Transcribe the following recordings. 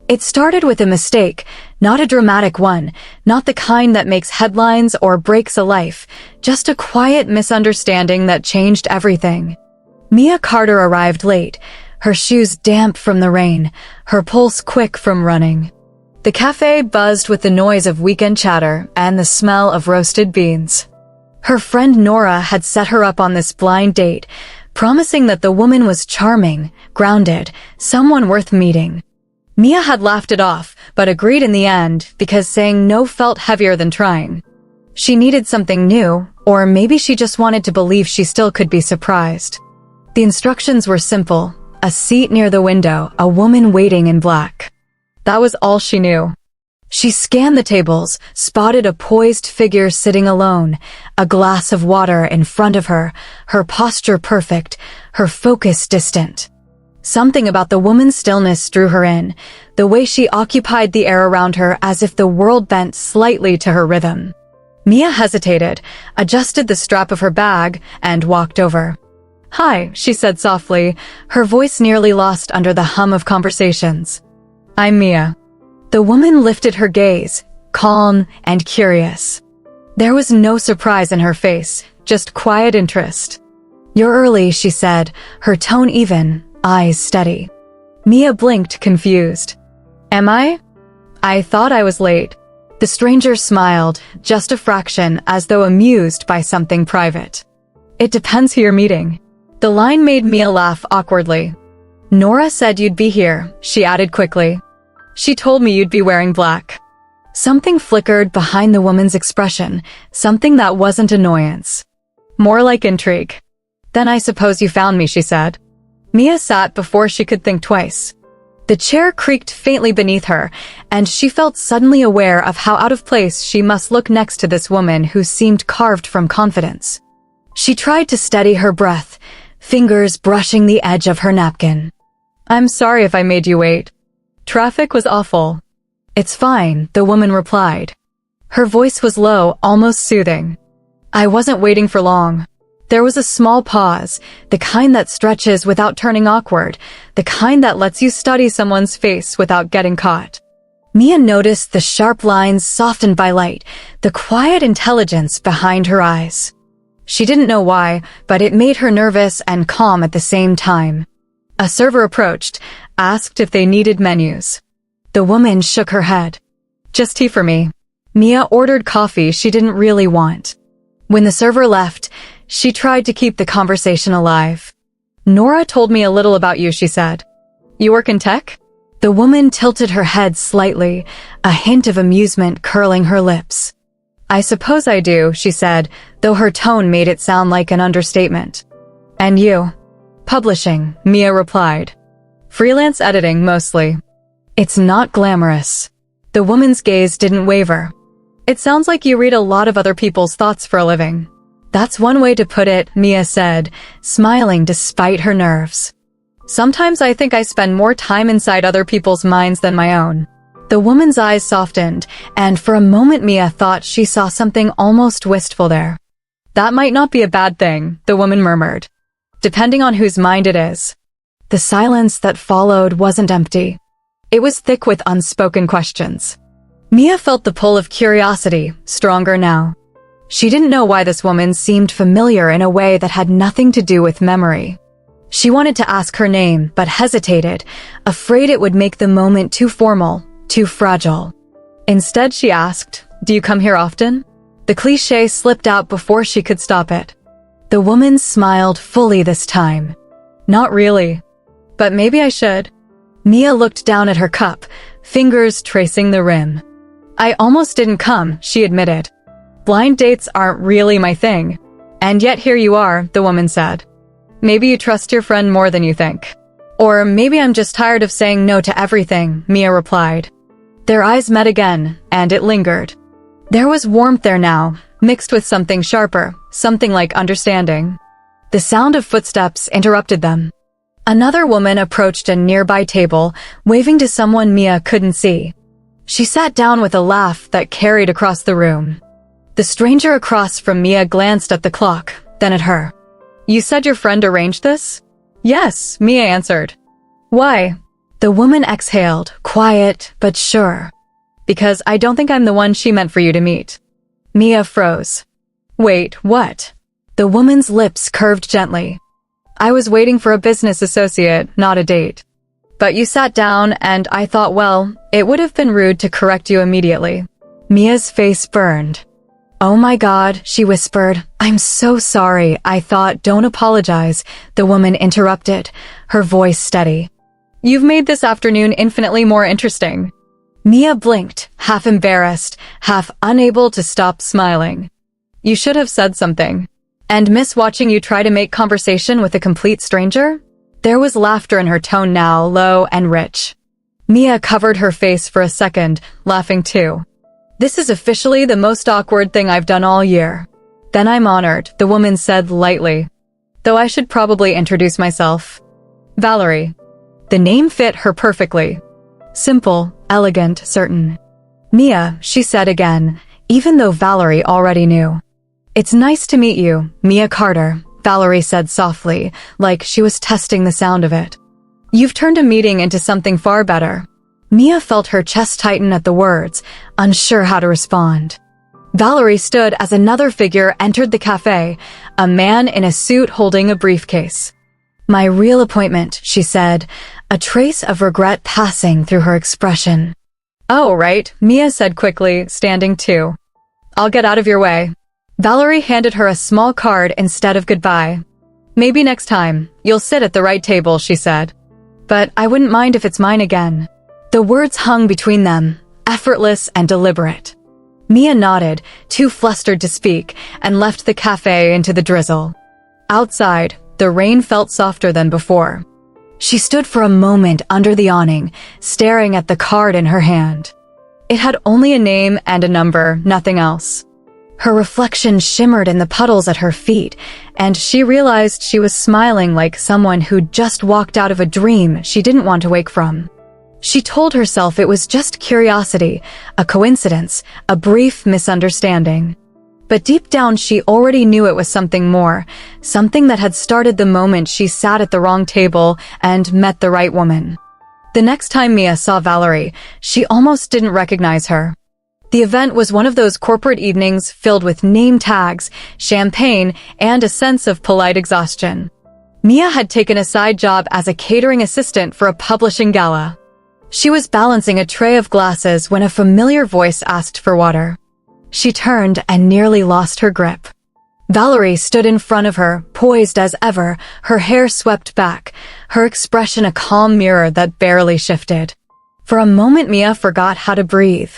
It started with a mistake, not a dramatic one, not the kind that makes headlines or breaks a life, just a quiet misunderstanding that changed everything. Mia Carter arrived late, her shoes damp from the rain, her pulse quick from running. The cafe buzzed with the noise of weekend chatter and the smell of roasted beans. Her friend Nora had set her up on this blind date, promising that the woman was charming, grounded, someone worth meeting. Mia had laughed it off, but agreed in the end because saying no felt heavier than trying. She needed something new, or maybe she just wanted to believe she still could be surprised. The instructions were simple: a seat near the window, a woman waiting in black. That was all she knew. She scanned the tables, spotted a poised figure sitting alone, a glass of water in front of her, her posture perfect, her focus distant. Something about the woman's stillness drew her in, the way she occupied the air around her as if the world bent slightly to her rhythm. Mia hesitated, adjusted the strap of her bag, and walked over. "Hi," she said softly, her voice nearly lost under the hum of conversations. "I'm Mia." The woman lifted her gaze, calm and curious. There was no surprise in her face, just quiet interest. "You're early," she said, her tone even, eyes steady. Mia blinked, confused. "Am I? I thought I was late." The stranger smiled, just a fraction, as though amused by something private. "It depends who you're meeting." The line made Mia laugh awkwardly. "Nora said you'd be here," she added quickly. "She told me you'd be wearing black." Something flickered behind the woman's expression, something that wasn't annoyance. More like intrigue. "Then I suppose you found me," she said. Mia sat before she could think twice. The chair creaked faintly beneath her, and she felt suddenly aware of how out of place she must look next to this woman who seemed carved from confidence. She tried to steady her breath, fingers brushing the edge of her napkin. "I'm sorry if I made you wait. Traffic was awful." "It's fine," the woman replied. Her voice was low, almost soothing. "I wasn't waiting for long." There was a small pause, the kind that stretches without turning awkward, the kind that lets you study someone's face without getting caught. Mia noticed the sharp lines softened by light, the quiet intelligence behind her eyes. She didn't know why, but it made her nervous and calm at the same time. A server approached, asked if they needed menus. The woman shook her head. "Just tea for me." Mia ordered coffee she didn't really want. When the server left, she tried to keep the conversation alive. "Nora told me a little about you," she said. "You work in tech?" The woman tilted her head slightly, a hint of amusement curling her lips. "I suppose I do," she said, though her tone made it sound like an understatement. "And you?" "Publishing," Mia replied. "Freelance editing, mostly." "It's not glamorous." The woman's gaze didn't waver. "It sounds like you read a lot of other people's thoughts for a living." "That's one way to put it," Mia said, smiling despite her nerves. "Sometimes I think I spend more time inside other people's minds than my own." The woman's eyes softened, and for a moment Mia thought she saw something almost wistful there. "That might not be a bad thing," the woman murmured. "Depending on whose mind it is." The silence that followed wasn't empty. It was thick with unspoken questions. Mia felt the pull of curiosity, stronger now. She didn't know why this woman seemed familiar in a way that had nothing to do with memory. She wanted to ask her name, but hesitated, afraid it would make the moment too formal, too fragile. Instead, she asked, "Do you come here often?" The cliché slipped out before she could stop it. The woman smiled fully this time. "Not really. But maybe I should." Mia looked down at her cup, fingers tracing the rim. "I almost didn't come," she admitted. "Blind dates aren't really my thing." "And yet here you are," the woman said. "Maybe you trust your friend more than you think." "Or maybe I'm just tired of saying no to everything," Mia replied. Their eyes met again, and it lingered. There was warmth there now, mixed with something sharper, something like understanding. The sound of footsteps interrupted them. Another woman approached a nearby table, waving to someone Mia couldn't see. She sat down with a laugh that carried across the room. The stranger across from Mia glanced at the clock, then at her. "You said your friend arranged this?" "Yes," Mia answered. "Why?" The woman exhaled, quiet but sure. Because I don't think I'm the one she meant for you to meet. Mia froze. Wait, what? The woman's lips curved gently. I was waiting for a business associate, not a date. But you sat down and I thought, well, it would have been rude to correct you immediately. Mia's face burned. Oh my God, she whispered. I'm so sorry. I thought, don't apologize. The woman interrupted, her voice steady. You've made this afternoon infinitely more interesting. Mia blinked, half embarrassed, half unable to stop smiling. You should have said something. And miss watching you try to make conversation with a complete stranger? There was laughter in her tone now, low and rich. Mia covered her face for a second, laughing too. This is officially the most awkward thing I've done all year. Then I'm honored, the woman said lightly. Though I should probably introduce myself. Valerie. The name fit her perfectly. Simple, elegant, certain. Mia, she said again, even though Valerie already knew. It's nice to meet you, Mia Carter, Valerie said softly, like she was testing the sound of it. You've turned a meeting into something far better. Mia felt her chest tighten at the words, unsure how to respond. Valerie stood as another figure entered the cafe, a man in a suit holding a briefcase. My real appointment, she said, a trace of regret passing through her expression. Oh, right, Mia said quickly, standing too. I'll get out of your way. Valerie handed her a small card instead of goodbye. Maybe next time, you'll sit at the right table, she said. But I wouldn't mind if it's mine again. The words hung between them, effortless and deliberate. Mia nodded, too flustered to speak, and left the cafe into the drizzle. Outside, the rain felt softer than before. She stood for a moment under the awning, staring at the card in her hand. It had only a name and a number, nothing else. Her reflection shimmered in the puddles at her feet, and she realized she was smiling like someone who'd just walked out of a dream she didn't want to wake from. She told herself it was just curiosity, a coincidence, a brief misunderstanding. But deep down she already knew it was something more, something that had started the moment she sat at the wrong table and met the right woman. The next time Mia saw Valerie, she almost didn't recognize her. The event was one of those corporate evenings filled with name tags, champagne, and a sense of polite exhaustion. Mia had taken a side job as a catering assistant for a publishing gala. She was balancing a tray of glasses when a familiar voice asked for water. She turned and nearly lost her grip. Valerie stood in front of her, poised as ever, her hair swept back, her expression a calm mirror that barely shifted. For a moment Mia forgot how to breathe.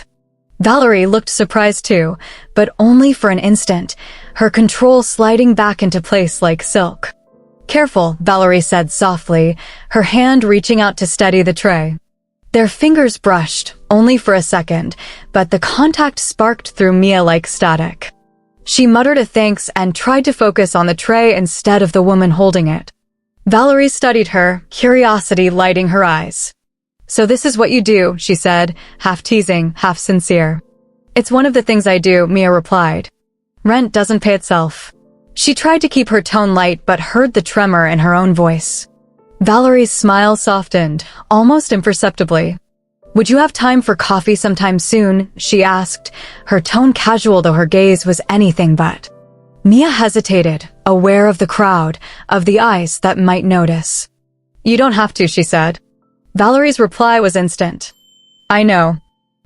Valerie looked surprised too, but only for an instant, her control sliding back into place like silk. Careful, Valerie said softly, her hand reaching out to steady the tray. Their fingers brushed, only for a second, but the contact sparked through Mia like static. She muttered a thanks and tried to focus on the tray instead of the woman holding it. Valerie studied her, curiosity lighting her eyes. So this is what you do, she said, half teasing, half sincere. It's one of the things I do, Mia replied. Rent doesn't pay itself. She tried to keep her tone light but heard the tremor in her own voice. Valerie's smile softened, almost imperceptibly. Would you have time for coffee sometime soon? She asked, her tone casual though her gaze was anything but. Mia hesitated, aware of the crowd, of the eyes that might notice. You don't have to, she said. Valerie's reply was instant. I know.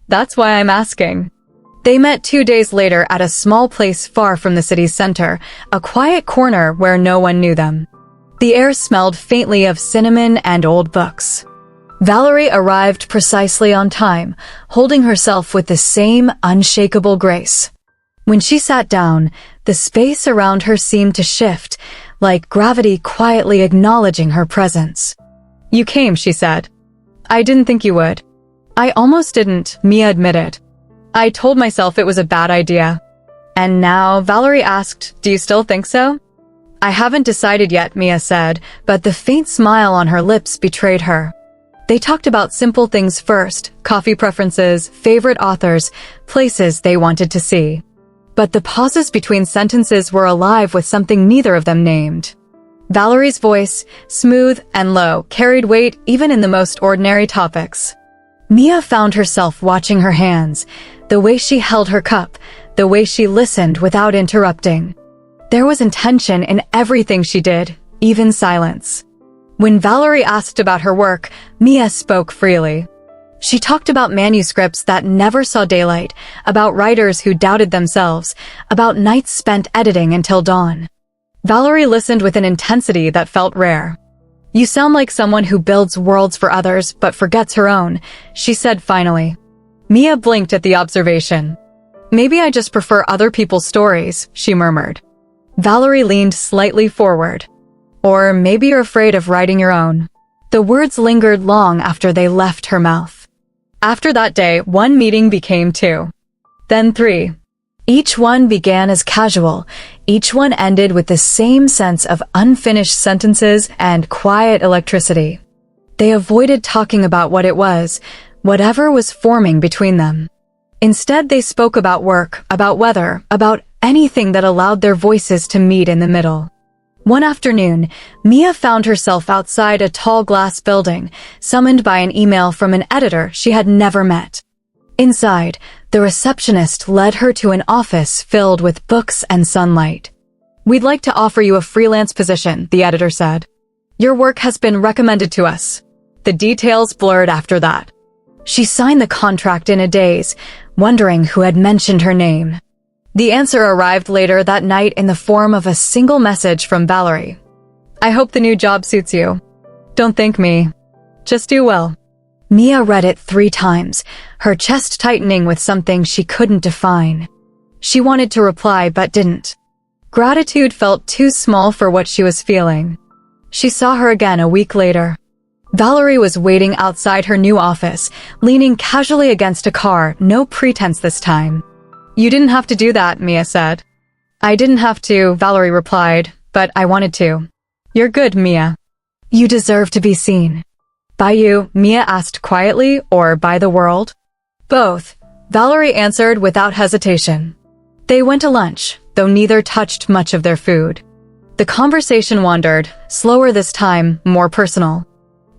That's why I'm asking. They met 2 days later at a small place far from the city's center, a quiet corner where no one knew them. The air smelled faintly of cinnamon and old books. Valerie arrived precisely on time, holding herself with the same unshakable grace. When she sat down, the space around her seemed to shift, like gravity quietly acknowledging her presence. You came, she said. I didn't think you would. I almost didn't, Mia admitted. I told myself it was a bad idea. And now, Valerie asked, do you still think so? I haven't decided yet, Mia said, but the faint smile on her lips betrayed her. They talked about simple things first, coffee preferences, favorite authors, places they wanted to see. But the pauses between sentences were alive with something neither of them named. Valerie's voice, smooth and low, carried weight even in the most ordinary topics. Mia found herself watching her hands, the way she held her cup, the way she listened without interrupting. There was intention in everything she did, even silence. When Valerie asked about her work, Mia spoke freely. She talked about manuscripts that never saw daylight, about writers who doubted themselves, about nights spent editing until dawn. Valerie listened with an intensity that felt rare. "You sound like someone who builds worlds for others but forgets her own," she said finally. Mia blinked at the observation. "Maybe I just prefer other people's stories," she murmured. Valerie leaned slightly forward. "Or maybe you're afraid of writing your own." The words lingered long after they left her mouth. After that day, one meeting became 2. Then 3. Each one began as casual. Each one ended with the same sense of unfinished sentences and quiet electricity. They avoided talking about what it was, whatever was forming between them. Instead, they spoke about work, about weather, about anything that allowed their voices to meet in the middle. One afternoon, Mia found herself outside a tall glass building, summoned by an email from an editor she had never met. Inside, the receptionist led her to an office filled with books and sunlight. "We'd like to offer you a freelance position," the editor said. "Your work has been recommended to us." The details blurred after that. She signed the contract in a daze, wondering who had mentioned her name. The answer arrived later that night in the form of a single message from Valerie. "I hope the new job suits you. Don't thank me. Just do well." Mia read it 3 times, her chest tightening with something she couldn't define. She wanted to reply but didn't. Gratitude felt too small for what she was feeling. She saw her again a week later. Valerie was waiting outside her new office, leaning casually against a car, no pretense this time. "You didn't have to do that," Mia said. "I didn't have to," Valerie replied, "but I wanted to." "You're good, Mia." "You deserve to be seen." "By you," Mia asked quietly, "or by the world?" "Both," Valerie answered without hesitation. They went to lunch, though neither touched much of their food. The conversation wandered, slower this time, more personal.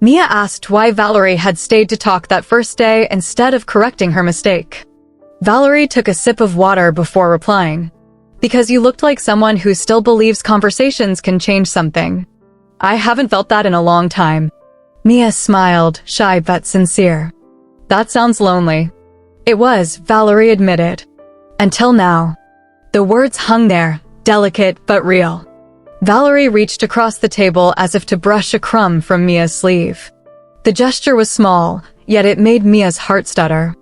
Mia asked why Valerie had stayed to talk that first day instead of correcting her mistake. Valerie took a sip of water before replying. "Because you looked like someone who still believes conversations can change something. I haven't felt that in a long time." Mia smiled, shy but sincere. "That sounds lonely." It was, Valerie admitted. Until now. The words hung there, delicate but real. Valerie reached across the table as if to brush a crumb from Mia's sleeve. The gesture was small, yet it made Mia's heart stutter.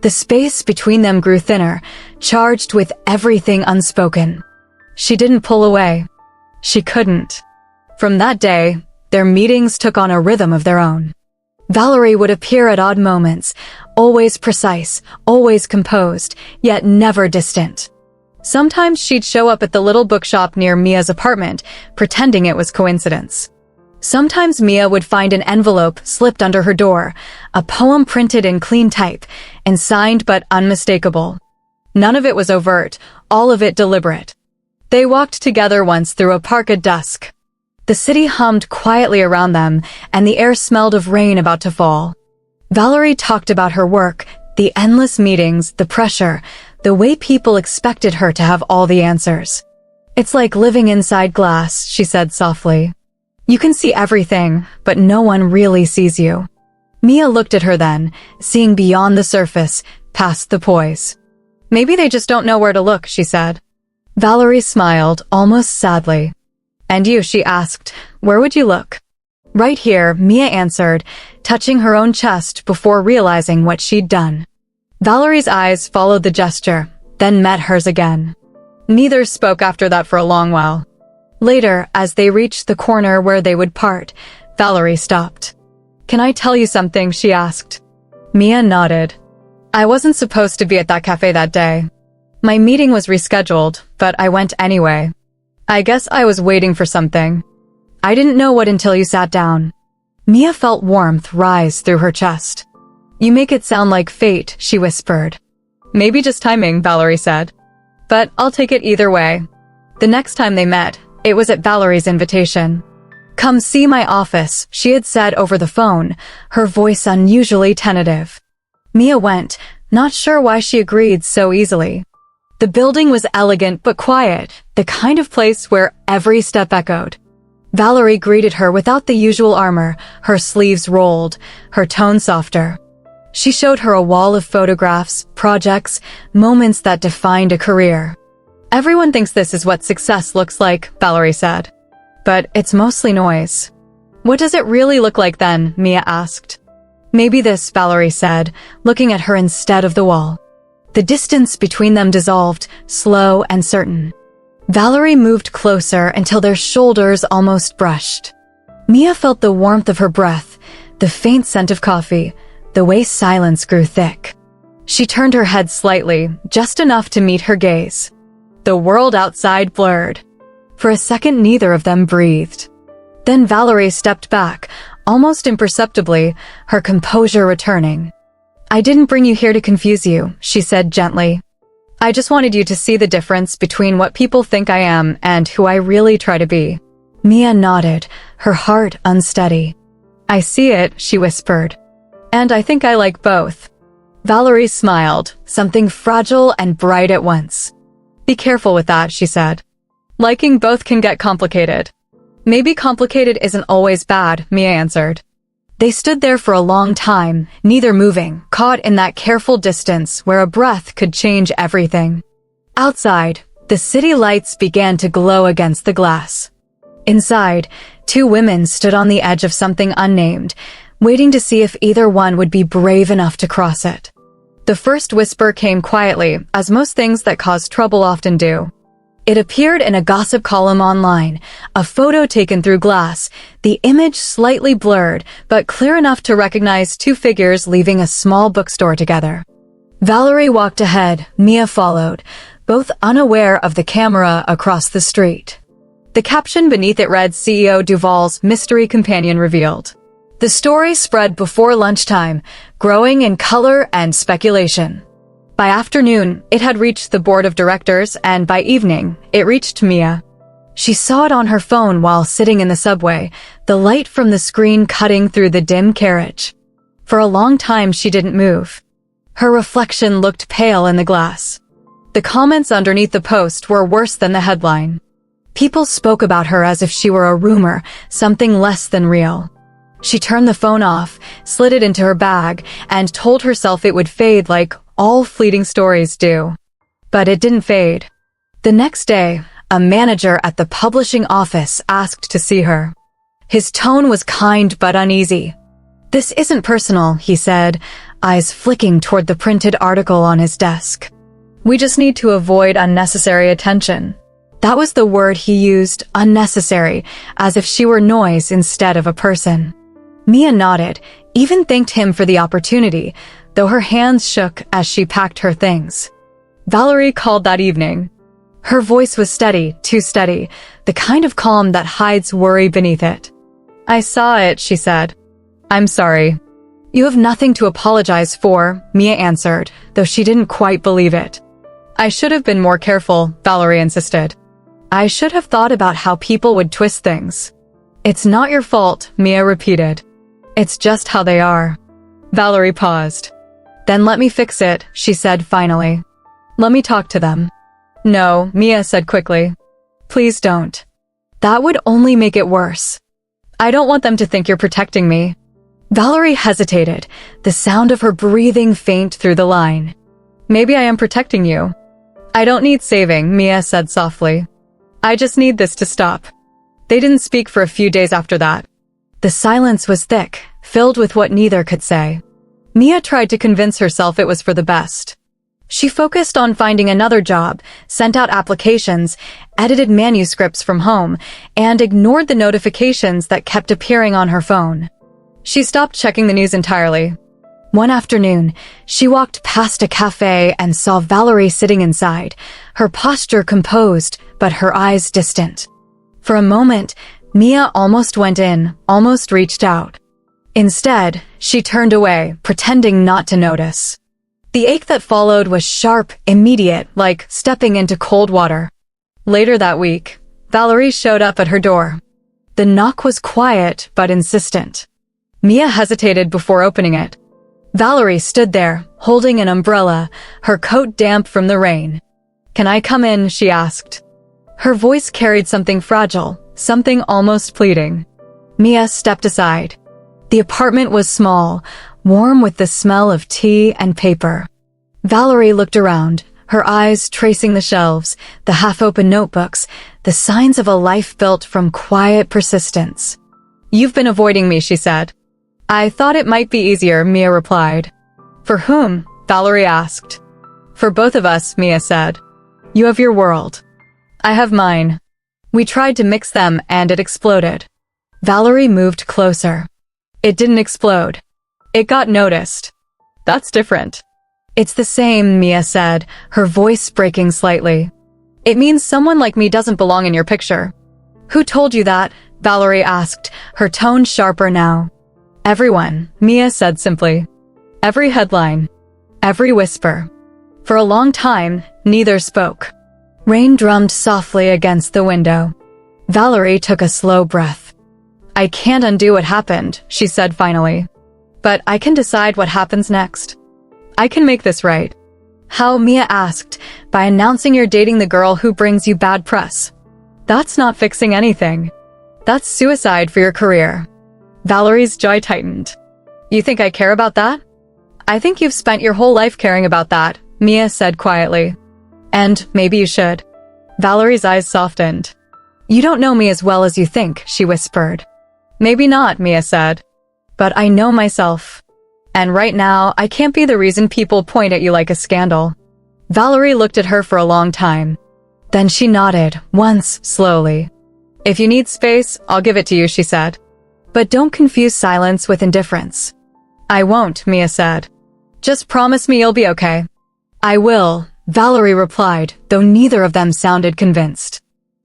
The space between them grew thinner, charged with everything unspoken. She didn't pull away. She couldn't. From that day, their meetings took on a rhythm of their own. Valerie would appear at odd moments, always precise, always composed, yet never distant. Sometimes she'd show up at the little bookshop near Mia's apartment, pretending it was coincidence. Sometimes Mia would find an envelope slipped under her door, a poem printed in clean type, and signed but unmistakable. None of it was overt, all of it deliberate. They walked together once through a park at dusk. The city hummed quietly around them, and the air smelled of rain about to fall. Valerie talked about her work, the endless meetings, the pressure, the way people expected her to have all the answers. "It's like living inside glass," she said softly. "You can see everything, but no one really sees you." Mia looked at her then, seeing beyond the surface, past the poise. "Maybe they just don't know where to look," she said. Valerie smiled, almost sadly. "And you," she asked, "where would you look?" "Right here," Mia answered, touching her own chest before realizing what she'd done. Valerie's eyes followed the gesture, then met hers again. Neither spoke after that for a long while. Later, as they reached the corner where they would part, Valerie stopped. "Can I tell you something?" she asked. Mia nodded. "I wasn't supposed to be at that cafe that day. My meeting was rescheduled, but I went anyway. I guess I was waiting for something. I didn't know what until you sat down." Mia felt warmth rise through her chest. "You make it sound like fate," she whispered. "Maybe just timing," Valerie said. "But I'll take it either way." The next time they met, it was at Valerie's invitation. "Come see my office," she had said over the phone, her voice unusually tentative. Mia went, not sure why she agreed so easily. The building was elegant but quiet, the kind of place where every step echoed. Valerie greeted her without the usual armor, her sleeves rolled, her tone softer. She showed her a wall of photographs, projects, moments that defined a career. "Everyone thinks this is what success looks like," Valerie said. "But it's mostly noise." "What does it really look like then?" Mia asked. "Maybe this," Valerie said, looking at her instead of the wall. The distance between them dissolved, slow and certain. Valerie moved closer until their shoulders almost brushed. Mia felt the warmth of her breath, the faint scent of coffee, the way silence grew thick. She turned her head slightly, just enough to meet her gaze. The world outside blurred. For a second, neither of them breathed. Then Valerie stepped back, almost imperceptibly, her composure returning. "I didn't bring you here to confuse you," she said gently. "I just wanted you to see the difference between what people think I am and who I really try to be." Mia nodded, her heart unsteady. "I see it," she whispered. "And I think I like both." Valerie smiled, something fragile and bright at once. "Be careful with that," she said. "Liking both can get complicated." "Maybe complicated isn't always bad," Mia answered. They stood there for a long time, neither moving, caught in that careful distance where a breath could change everything. Outside, the city lights began to glow against the glass. Inside, two women stood on the edge of something unnamed, waiting to see if either one would be brave enough to cross it. The first whisper came quietly, as most things that cause trouble often do. It appeared in a gossip column online, a photo taken through glass, the image slightly blurred, but clear enough to recognize two figures leaving a small bookstore together. Valerie walked ahead, Mia followed, both unaware of the camera across the street. The caption beneath it read, "CEO Duval's mystery companion revealed." The story spread before lunchtime, growing in color and speculation. By afternoon, it had reached the board of directors, and by evening, it reached Mia. She saw it on her phone while sitting in the subway, the light from the screen cutting through the dim carriage. For a long time, she didn't move. Her reflection looked pale in the glass. The comments underneath the post were worse than the headline. People spoke about her as if she were a rumor, something less than real. She turned the phone off, slid it into her bag, and told herself it would fade like all fleeting stories do. But it didn't fade. The next day, a manager at the publishing office asked to see her. His tone was kind but uneasy. "This isn't personal," he said, eyes flicking toward the printed article on his desk. "We just need to avoid unnecessary attention." That was the word he used, unnecessary, as if she were noise instead of a person. Mia nodded, even thanked him for the opportunity, though her hands shook as she packed her things. Valerie called that evening. Her voice was steady, too steady, the kind of calm that hides worry beneath it. "I saw it," she said. "I'm sorry." "You have nothing to apologize for," Mia answered, though she didn't quite believe it. "I should have been more careful," Valerie insisted. "I should have thought about how people would twist things." "It's not your fault," Mia repeated. "It's just how they are." Valerie paused. "Then let me fix it," she said finally. "Let me talk to them." "No," Mia said quickly. "Please don't. That would only make it worse. I don't want them to think you're protecting me." Valerie hesitated, the sound of her breathing faint through the line. "Maybe I am protecting you." "I don't need saving," Mia said softly. "I just need this to stop." They didn't speak for a few days after that. The silence was thick, filled with what neither could say. Mia tried to convince herself it was for the best. She focused on finding another job, sent out applications, edited manuscripts from home, and ignored the notifications that kept appearing on her phone. She stopped checking the news entirely. One afternoon, she walked past a cafe and saw Valerie sitting inside, her posture composed, but her eyes distant. For a moment, Mia almost went in, almost reached out. Instead, she turned away, pretending not to notice. The ache that followed was sharp, immediate, like stepping into cold water. Later that week, Valerie showed up at her door. The knock was quiet but insistent. Mia hesitated before opening it. Valerie stood there, holding an umbrella, her coat damp from the rain. "Can I come in?" she asked. Her voice carried something fragile, something almost pleading. Mia stepped aside. The apartment was small, warm with the smell of tea and paper. Valerie looked around, her eyes tracing the shelves, the half-open notebooks, the signs of a life built from quiet persistence. "You've been avoiding me," she said. "I thought it might be easier," Mia replied. "For whom?" Valerie asked. "For both of us," Mia said. "You have your world. I have mine. We tried to mix them and it exploded." Valerie moved closer. "It didn't explode. It got noticed." "That's different." "It's the same," Mia said, her voice breaking slightly. "It means someone like me doesn't belong in your picture." "Who told you that?" Valerie asked, her tone sharper now. "Everyone," Mia said simply. "Every headline. Every whisper." For a long time, neither spoke. Rain drummed softly against the window. Valerie took a slow breath. "I can't undo what happened," she said finally. "But I can decide what happens next. I can make this right." "How?" Mia asked. "By announcing you're dating the girl who brings you bad press." "That's not fixing anything. That's suicide for your career." Valerie's jaw tightened. "You think I care about that?" "I think you've spent your whole life caring about that," Mia said quietly. "And maybe you should." Valerie's eyes softened. "You don't know me as well as you think," she whispered. "Maybe not," Mia said. "But I know myself. And right now, I can't be the reason people point at you like a scandal." Valerie looked at her for a long time. Then she nodded, once, slowly. "If you need space, I'll give it to you," she said. "But don't confuse silence with indifference." "I won't," Mia said. "Just promise me you'll be okay." "I will," Valerie replied, though neither of them sounded convinced.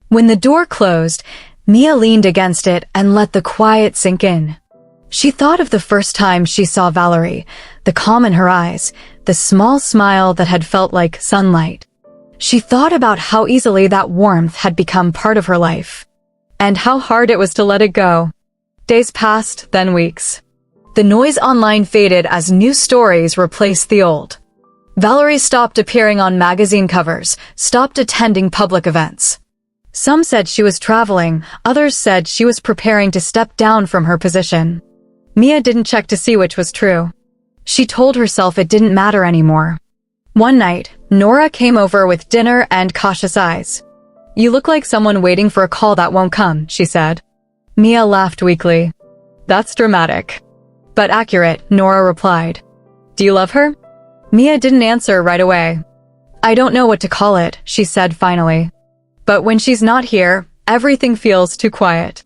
When the door closed, Mia leaned against it and let the quiet sink in. She thought of the first time she saw Valerie, the calm in her eyes, the small smile that had felt like sunlight. She thought about how easily that warmth had become part of her life, and how hard it was to let it go. Days passed, then weeks. The noise online faded as new stories replaced the old. Valerie stopped appearing on magazine covers, stopped attending public events. Some said she was traveling, others said she was preparing to step down from her position. Mia didn't check to see which was true. She told herself it didn't matter anymore. One night, Nora came over with dinner and cautious eyes. "You look like someone waiting for a call that won't come," she said. Mia laughed weakly. "That's dramatic." "But accurate," Nora replied. "Do you love her?" Mia didn't answer right away. "I don't know what to call it," she said finally. "But when she's not here, everything feels too quiet."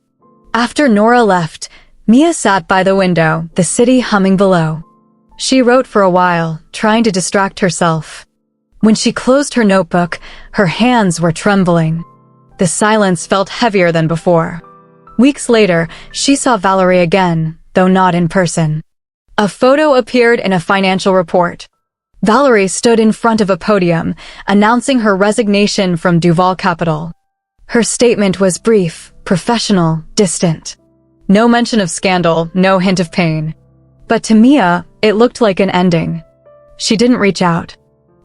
After Nora left, Mia sat by the window, the city humming below. She wrote for a while, trying to distract herself. When she closed her notebook, her hands were trembling. The silence felt heavier than before. Weeks later, she saw Valerie again, though not in person. A photo appeared in a financial report. Valerie stood in front of a podium, announcing her resignation from Duval Capital. Her statement was brief, professional, distant. No mention of scandal, no hint of pain. But to Mia, it looked like an ending. She didn't reach out.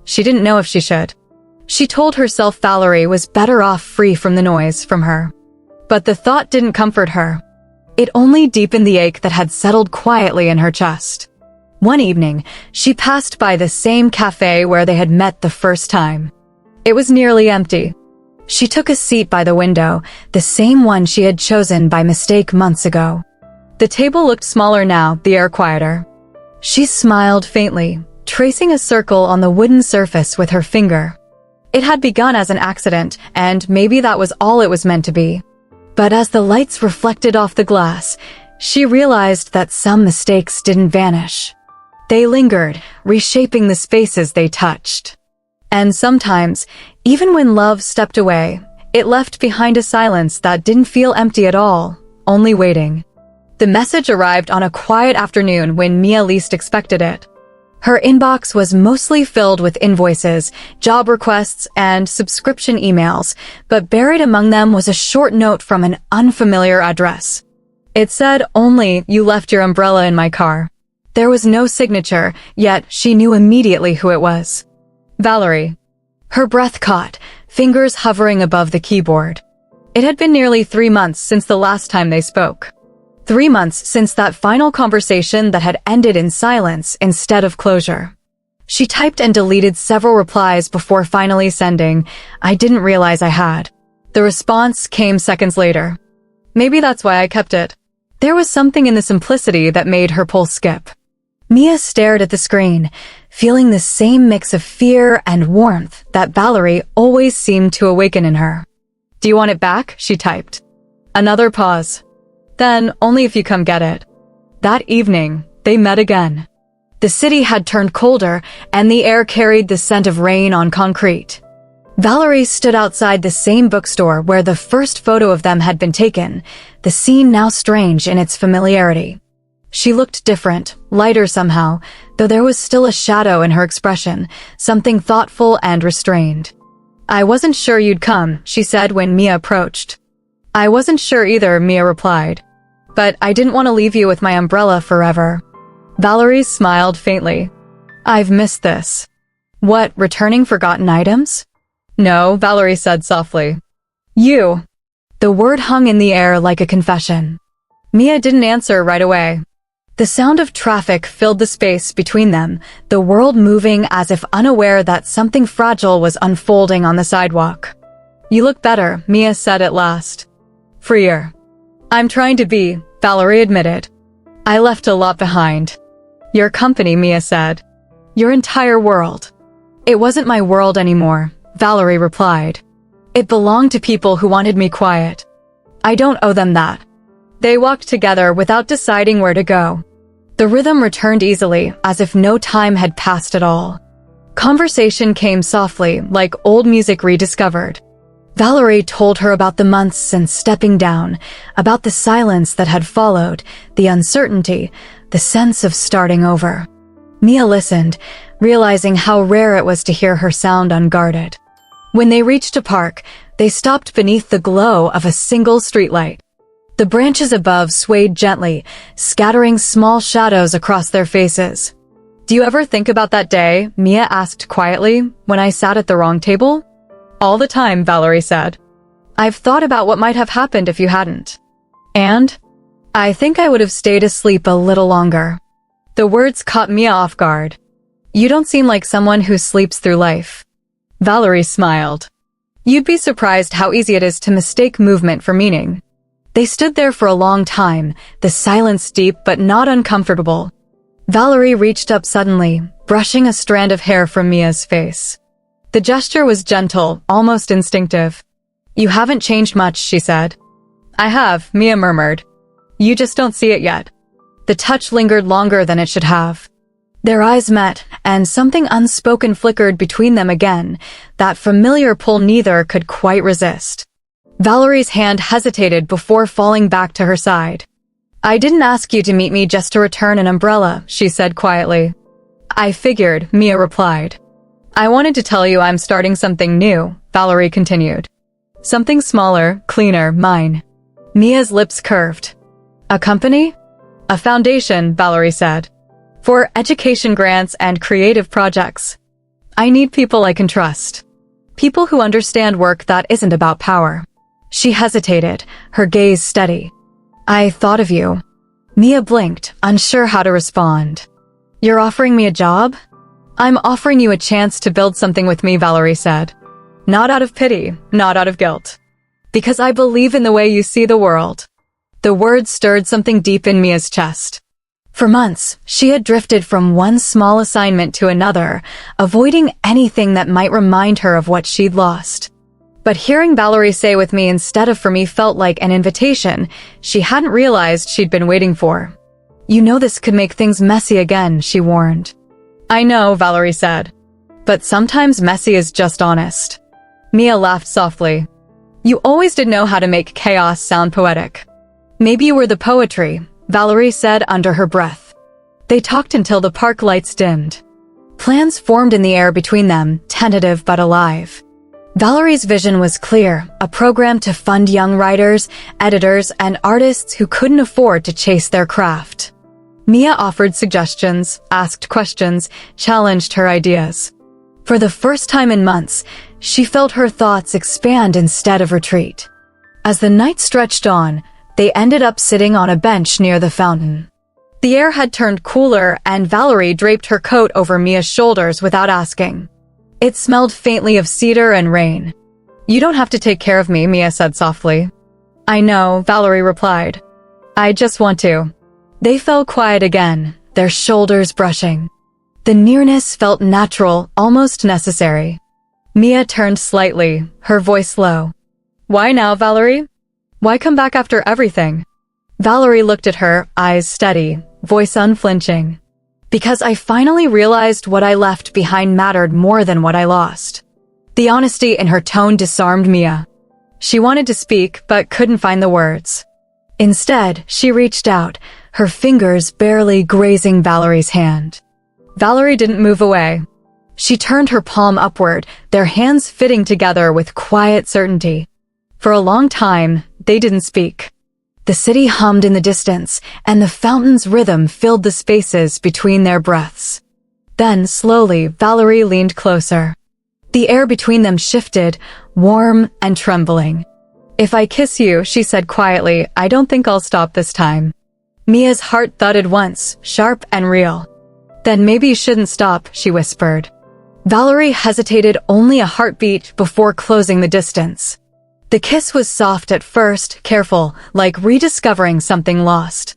She didn't know if she should. She told herself Valerie was better off free from the noise from her. But the thought didn't comfort her. It only deepened the ache that had settled quietly in her chest. One evening, she passed by the same cafe where they had met the first time. It was nearly empty. She took a seat by the window, the same one she had chosen by mistake months ago. The table looked smaller now, the air quieter. She smiled faintly, tracing a circle on the wooden surface with her finger. It had begun as an accident, and maybe that was all it was meant to be. But as the lights reflected off the glass, she realized that some mistakes didn't vanish. They lingered, reshaping the spaces they touched. And sometimes, even when love stepped away, it left behind a silence that didn't feel empty at all, only waiting. The message arrived on a quiet afternoon when Mia least expected it. Her inbox was mostly filled with invoices, job requests, and subscription emails, but buried among them was a short note from an unfamiliar address. It said only, "You left your umbrella in my car." There was no signature, yet she knew immediately who it was. Valerie. Her breath caught, fingers hovering above the keyboard. It had been nearly 3 months since the last time they spoke. 3 months since that final conversation that had ended in silence instead of closure. She typed and deleted several replies before finally sending, "I didn't realize I had." The response came seconds later. "Maybe that's why I kept it." There was something in the simplicity that made her pulse skip. Mia stared at the screen, feeling the same mix of fear and warmth that Valerie always seemed to awaken in her. "Do you want it back?" she typed. Another pause. "Then, only if you come get it." That evening, they met again. The city had turned colder, and the air carried the scent of rain on concrete. Valerie stood outside the same bookstore where the first photo of them had been taken, the scene now strange in its familiarity. She looked different, lighter somehow, though there was still a shadow in her expression, something thoughtful and restrained. "I wasn't sure you'd come," she said when Mia approached. "I wasn't sure either," Mia replied. "But I didn't want to leave you with my umbrella forever." Valerie smiled faintly. "I've missed this." "What, returning forgotten items?" "No," Valerie said softly. "You." The word hung in the air like a confession. Mia didn't answer right away. The sound of traffic filled the space between them, the world moving as if unaware that something fragile was unfolding on the sidewalk. "You look better," Mia said at last. "Freer." "I'm trying to be," Valerie admitted. "I left a lot behind." "Your company," Mia said. "Your entire world." "It wasn't my world anymore," Valerie replied. "It belonged to people who wanted me quiet. I don't owe them that." They walked together without deciding where to go. The rhythm returned easily, as if no time had passed at all. Conversation came softly, like old music rediscovered. Valerie told her about the months since stepping down, about the silence that had followed, the uncertainty, the sense of starting over. Mia listened, realizing how rare it was to hear her sound unguarded. When they reached a park, they stopped beneath the glow of a single streetlight. The branches above swayed gently, scattering small shadows across their faces. "Do you ever think about that day?" Mia asked quietly, "when I sat at the wrong table?" "All the time," Valerie said. "I've thought about what might have happened if you hadn't. And? I think I would have stayed asleep a little longer." The words caught Mia off guard. "You don't seem like someone who sleeps through life." Valerie smiled. "You'd be surprised how easy it is to mistake movement for meaning." They stood there for a long time, the silence deep but not uncomfortable. Valerie reached up suddenly, brushing a strand of hair from Mia's face. The gesture was gentle, almost instinctive. "You haven't changed much," she said. "I have," Mia murmured. "You just don't see it yet." The touch lingered longer than it should have. Their eyes met, and something unspoken flickered between them again, that familiar pull neither could quite resist. Valerie's hand hesitated before falling back to her side. "I didn't ask you to meet me just to return an umbrella," she said quietly. "I figured," Mia replied. "I wanted to tell you I'm starting something new," Valerie continued. "Something smaller, cleaner, mine." Mia's lips curved. "A company?" "A foundation," Valerie said. "For education grants and creative projects. I need people I can trust. People who understand work that isn't about power." She hesitated, her gaze steady. "I thought of you." Mia blinked, unsure how to respond. "You're offering me a job?" "I'm offering you a chance to build something with me," Valerie said. "Not out of pity, not out of guilt. Because I believe in the way you see the world." The words stirred something deep in Mia's chest. For months, she had drifted from one small assignment to another, avoiding anything that might remind her of what she'd lost. But hearing Valerie say "with me" instead of "for me" felt like an invitation she hadn't realized she'd been waiting for. "You know this could make things messy again," she warned. "I know," Valerie said. "But sometimes messy is just honest." Mia laughed softly. "You always did know how to make chaos sound poetic." "Maybe you were the poetry," Valerie said under her breath. They talked until the park lights dimmed. Plans formed in the air between them, tentative but alive. Valerie's vision was clear, a program to fund young writers, editors, and artists who couldn't afford to chase their craft. Mia offered suggestions, asked questions, challenged her ideas. For the first time in months, she felt her thoughts expand instead of retreat. As the night stretched on, they ended up sitting on a bench near the fountain. The air had turned cooler, and Valerie draped her coat over Mia's shoulders without asking. It smelled faintly of cedar and rain. "You don't have to take care of me," Mia said softly. "I know," Valerie replied. "I just want to." They fell quiet again, their shoulders brushing. The nearness felt natural, almost necessary. Mia turned slightly, her voice low. "Why now, Valerie? Why come back after everything?" Valerie looked at her, eyes steady, voice unflinching. "Because I finally realized what I left behind mattered more than what I lost." The honesty in her tone disarmed Mia. She wanted to speak, but couldn't find the words. Instead, she reached out, her fingers barely grazing Valerie's hand. Valerie didn't move away. She turned her palm upward, their hands fitting together with quiet certainty. For a long time, they didn't speak. The city hummed in the distance, and the fountain's rhythm filled the spaces between their breaths. Then, slowly, Valerie leaned closer. The air between them shifted, warm and trembling. "If I kiss you," she said quietly, "I don't think I'll stop this time." Mia's heart thudded once, sharp and real. "Then maybe you shouldn't stop," she whispered. Valerie hesitated only a heartbeat before closing the distance. The kiss was soft at first, careful, like rediscovering something lost.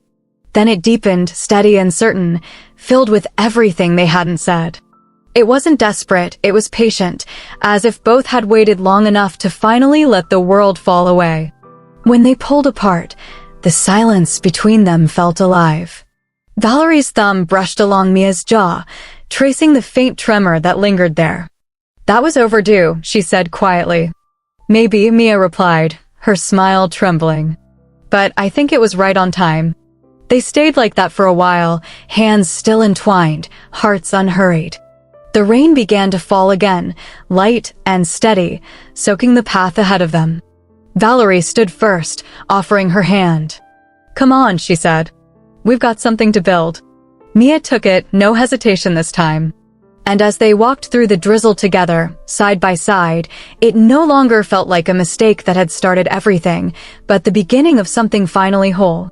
Then it deepened, steady and certain, filled with everything they hadn't said. It wasn't desperate, it was patient, as if both had waited long enough to finally let the world fall away. When they pulled apart, the silence between them felt alive. Valerie's thumb brushed along Mia's jaw, tracing the faint tremor that lingered there. "That was overdue," she said quietly. "Maybe," Mia replied, her smile trembling. "But I think it was right on time." They stayed like that for a while, hands still entwined, hearts unhurried. The rain began to fall again, light and steady, soaking the path ahead of them. Valerie stood first, offering her hand. "Come on," she said. "We've got something to build." Mia took it, no hesitation this time. And as they walked through the drizzle together, side by side, it no longer felt like a mistake that had started everything, but the beginning of something finally whole.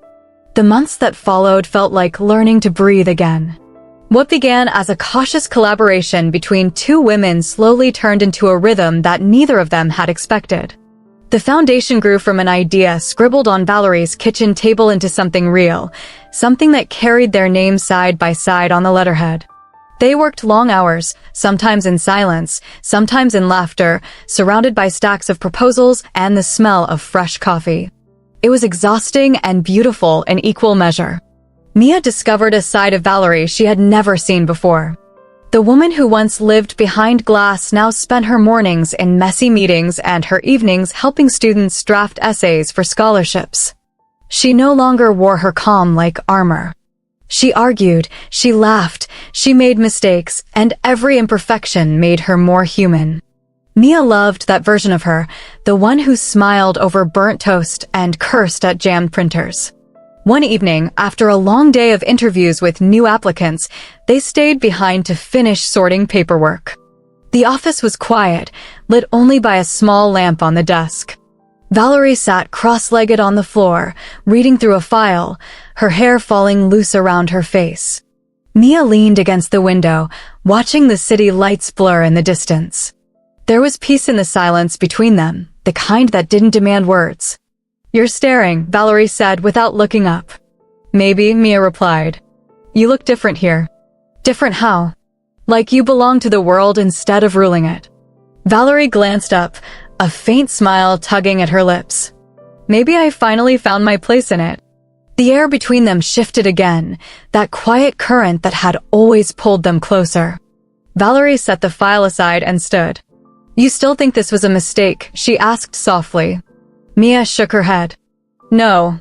The months that followed felt like learning to breathe again. What began as a cautious collaboration between two women slowly turned into a rhythm that neither of them had expected. The foundation grew from an idea scribbled on Valerie's kitchen table into something real, something that carried their names side by side on the letterhead. They worked long hours, sometimes in silence, sometimes in laughter, surrounded by stacks of proposals and the smell of fresh coffee. It was exhausting and beautiful in equal measure. Mia discovered a side of Valerie she had never seen before. The woman who once lived behind glass now spent her mornings in messy meetings and her evenings helping students draft essays for scholarships. She no longer wore her calm like armor. She argued, she laughed, she made mistakes, and every imperfection made her more human. Mia loved that version of her, the one who smiled over burnt toast and cursed at jammed printers. One evening, after a long day of interviews with new applicants, they stayed behind to finish sorting paperwork. The office was quiet, lit only by a small lamp on the desk. Valerie sat cross-legged on the floor, reading through a file, her hair falling loose around her face. Mia leaned against the window, watching the city lights blur in the distance. There was peace in the silence between them, the kind that didn't demand words. "You're staring," Valerie said without looking up. "Maybe," Mia replied. "You look different here." "Different how?" "Like you belong to the world instead of ruling it." Valerie glanced up, a faint smile tugging at her lips. "Maybe I finally found my place in it." The air between them shifted again, that quiet current that had always pulled them closer. Valerie set the file aside and stood. "You still think this was a mistake?" she asked softly. Mia shook her head. "No.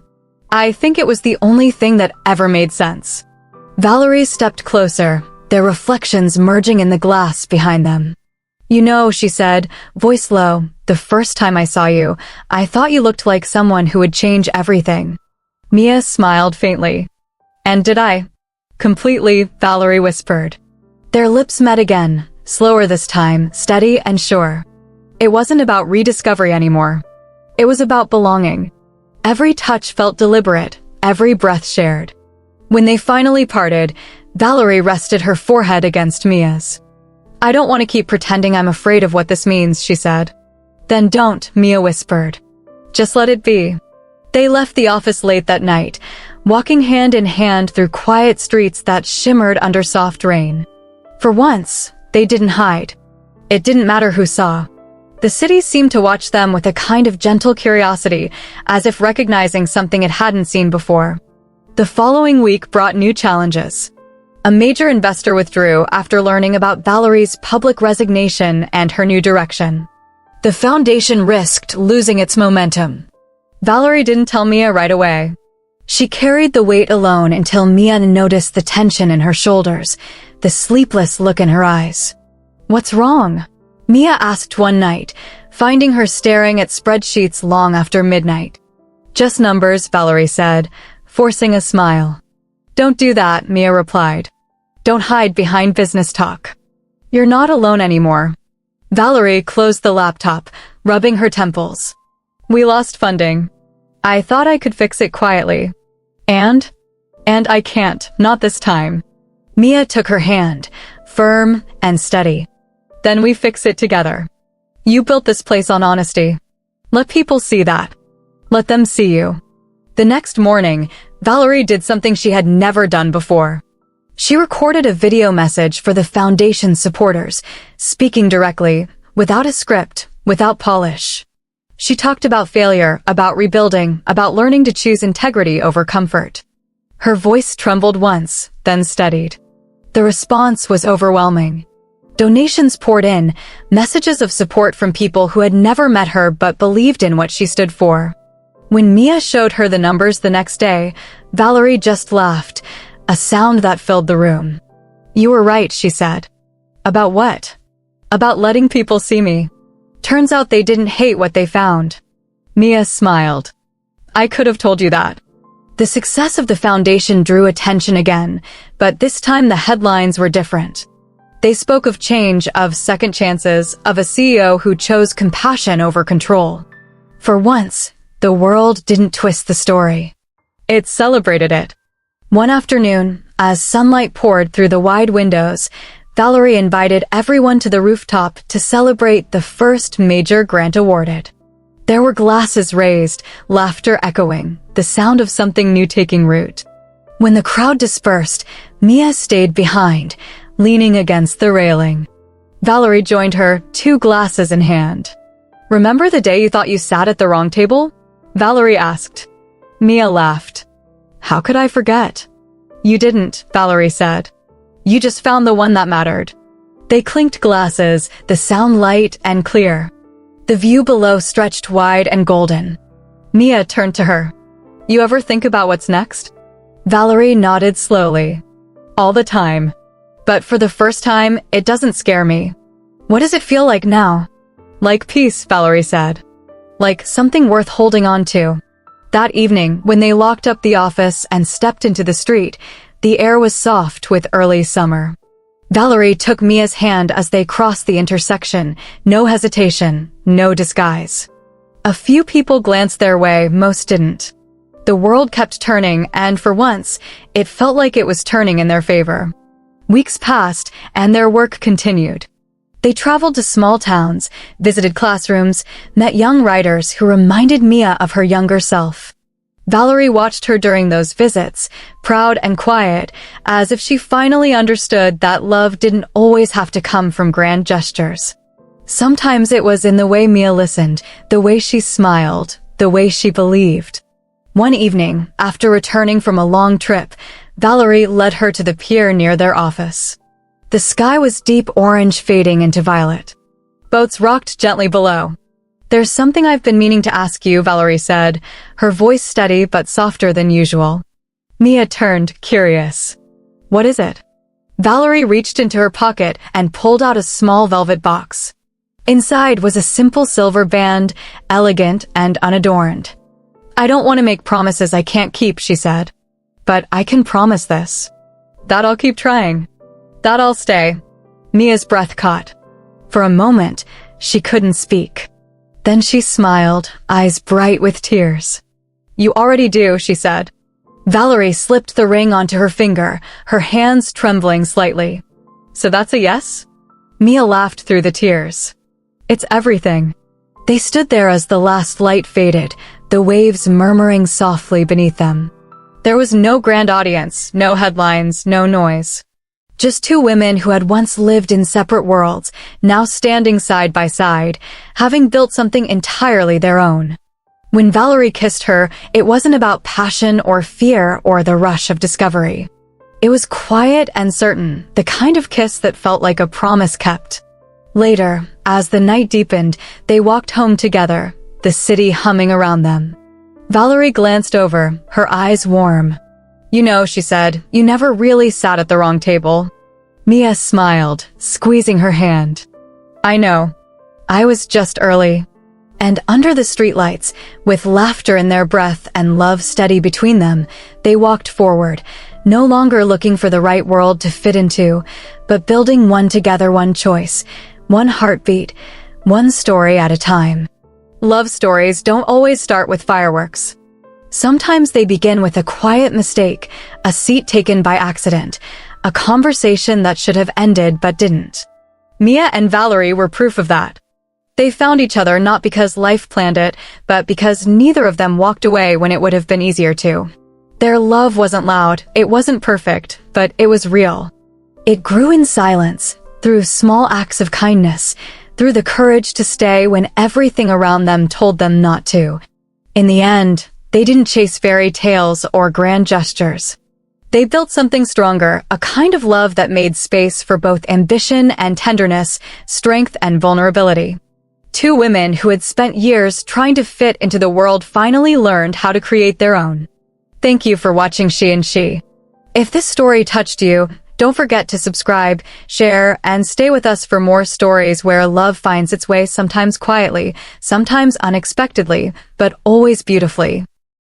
I think it was the only thing that ever made sense." Valerie stepped closer, their reflections merging in the glass behind them. "You know," she said, voice low, "the first time I saw you, I thought you looked like someone who would change everything." Mia smiled faintly. "And did I?" "Completely," Valerie whispered. Their lips met again, slower this time, steady and sure. It wasn't about rediscovery anymore. It was about belonging. Every touch felt deliberate, every breath shared. When they finally parted, Valerie rested her forehead against Mia's. "I don't want to keep pretending I'm afraid of what this means," she said. "Then don't," Mia whispered. "Just let it be." They left the office late that night, walking hand in hand through quiet streets that shimmered under soft rain. For once, they didn't hide. It didn't matter who saw. The city seemed to watch them with a kind of gentle curiosity, as if recognizing something it hadn't seen before. The following week brought new challenges. A major investor withdrew after learning about Valerie's public resignation and her new direction. The foundation risked losing its momentum. Valerie didn't tell Mia right away. She carried the weight alone until Mia noticed the tension in her shoulders, the sleepless look in her eyes. "What's wrong?" Mia asked one night, finding her staring at spreadsheets long after midnight. "Just numbers," Valerie said, forcing a smile. "Don't do that," Mia replied. "Don't hide behind business talk. You're not alone anymore." Valerie closed the laptop, rubbing her temples. "We lost funding. I thought I could fix it quietly. And I can't, not this time." Mia took her hand, firm and steady. "Then we fix it together. You built this place on honesty. Let people see that. Let them see you." The next morning, Valerie did something she had never done before. She recorded a video message for the foundation's supporters, speaking directly, without a script, without polish. She talked about failure, about rebuilding, about learning to choose integrity over comfort. Her voice trembled once, then steadied. The response was overwhelming. Donations poured in, messages of support from people who had never met her but believed in what she stood for. When Mia showed her the numbers the next day, Valerie just laughed, a sound that filled the room. "You were right," she said. "About what?" "About letting people see me. Turns out they didn't hate what they found." Mia smiled. "I could have told you that." The success of the foundation drew attention again, but this time the headlines were different. They spoke of change, of second chances, of a CEO who chose compassion over control. For once, the world didn't twist the story. It celebrated it. One afternoon, as sunlight poured through the wide windows, Valerie invited everyone to the rooftop to celebrate the first major grant awarded. There were glasses raised, laughter echoing, the sound of something new taking root. When the crowd dispersed, Mia stayed behind, leaning against the railing. Valerie joined her, 2 glasses in hand. "Remember the day you thought you sat at the wrong table?" Valerie asked. Mia laughed. "How could I forget?" "You didn't," Valerie said. "You just found the one that mattered." They clinked glasses, the sound light and clear. The view below stretched wide and golden. Mia turned to her. "You ever think about what's next?" Valerie nodded slowly. "All the time. But for the first time, it doesn't scare me." "What does it feel like now?" "Like peace," Valerie said. "Like something worth holding on to." That evening, when they locked up the office and stepped into the street, the air was soft with early summer. Valerie took Mia's hand as they crossed the intersection, no hesitation, no disguise. A few people glanced their way, most didn't. The world kept turning, and for once, it felt like it was turning in their favor. Weeks passed, and their work continued. They traveled to small towns, visited classrooms, met young writers who reminded Mia of her younger self. Valerie watched her during those visits, proud and quiet, as if she finally understood that love didn't always have to come from grand gestures. Sometimes it was in the way Mia listened, the way she smiled, the way she believed. One evening, after returning from a long trip, Valerie led her to the pier near their office. The sky was deep orange fading into violet. Boats rocked gently below. "There's something I've been meaning to ask you," Valerie said, her voice steady but softer than usual. Mia turned, curious. "What is it?" Valerie reached into her pocket and pulled out a small velvet box. Inside was a simple silver band, elegant and unadorned. "I don't want to make promises I can't keep," she said. "But I can promise this. That I'll keep trying. That I'll stay." Mia's breath caught. For a moment, she couldn't speak. Then she smiled, eyes bright with tears. "You already do," she said. Valerie slipped the ring onto her finger, her hands trembling slightly. "So that's a yes?" Mia laughed through the tears. "It's everything." They stood there as the last light faded, the waves murmuring softly beneath them. There was no grand audience, no headlines, no noise. Just two women who had once lived in separate worlds, now standing side by side, having built something entirely their own. When Valerie kissed her, it wasn't about passion or fear or the rush of discovery. It was quiet and certain, the kind of kiss that felt like a promise kept. Later, as the night deepened, they walked home together, the city humming around them. Valerie glanced over, her eyes warm. "You know," she said, "you never really sat at the wrong table." Mia smiled, squeezing her hand. "I know. I was just early." And under the streetlights, with laughter in their breath and love steady between them, they walked forward, no longer looking for the right world to fit into, but building one together, one choice, one heartbeat, one story at a time. Love stories don't always start with fireworks. Sometimes they begin with a quiet mistake, a seat taken by accident, a conversation that should have ended but didn't. Mia and Valerie were proof of that. They found each other not because life planned it, but because neither of them walked away when it would have been easier to. Their love wasn't loud, it wasn't perfect, but it was real. It grew in silence, through small acts of kindness, through the courage to stay when everything around them told them not to. In the end, they didn't chase fairy tales or grand gestures. They built something stronger, a kind of love that made space for both ambition and tenderness, strength and vulnerability. Two women who had spent years trying to fit into the world finally learned how to create their own. Thank you for watching She and She. If this story touched you, don't forget to subscribe, share, and stay with us for more stories where love finds its way sometimes quietly, sometimes unexpectedly, but always beautifully.